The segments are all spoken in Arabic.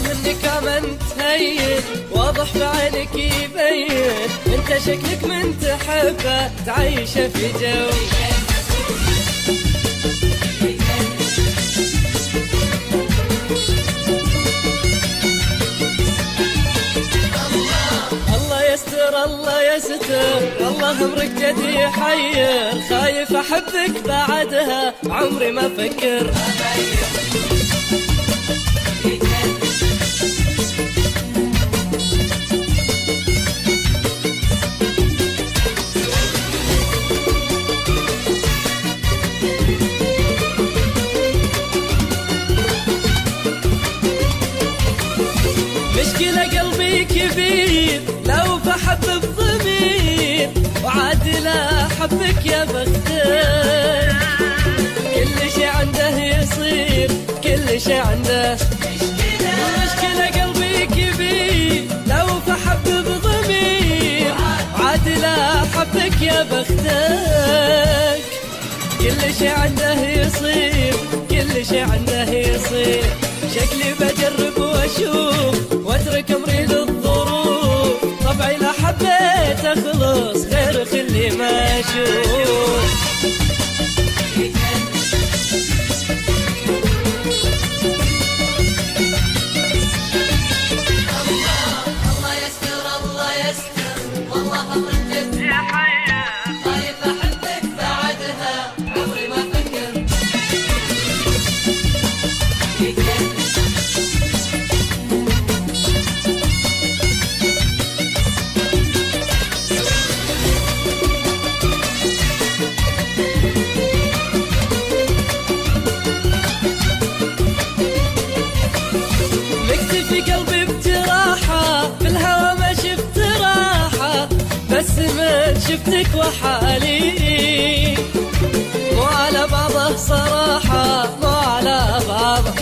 منك من تهين واضح في عينك يبين، انت شكلك من تحبه تعيشه في جو. الله يستر الله يستر، الله امرك جدي يحير، خايف احبك بعدها عمري ما فكر. مشكلة قلبي كبير لو بحب بضمير، وعاد لا حبك يا بختك، كل شي عنده يصير كل شي عنده. مشكلة قلبي كبير لو بحب بضمير، وعاد لا حبك يا بختك، كل شي عنده يصير كل شي عنده يصير. شكلي بجرب واشوف واترك امري للظروف، طبعي لا حبيت اخلص غير خلي ما اشوف. الله يستر الله يستر، والله امرك جد يا حيا، خايف احبك بعدها عمري ما فكر. في قلبي بجراحة في الهوى ما شفت راحة، بس من شفتك وحالي مو على بعضه صراحة مو على بعضه.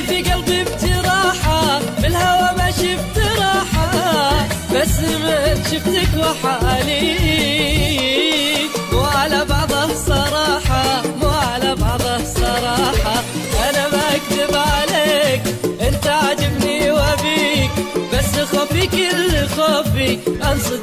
في قلبي بجراحة في الهوى ما شفت راحة، بس من شفتك وحالي مو على بعضه صراحة مو على بعضه صراحة. أنا ما أكذب عليك انت عاجبني وابيك، بس خوفي كل خوفي انصدم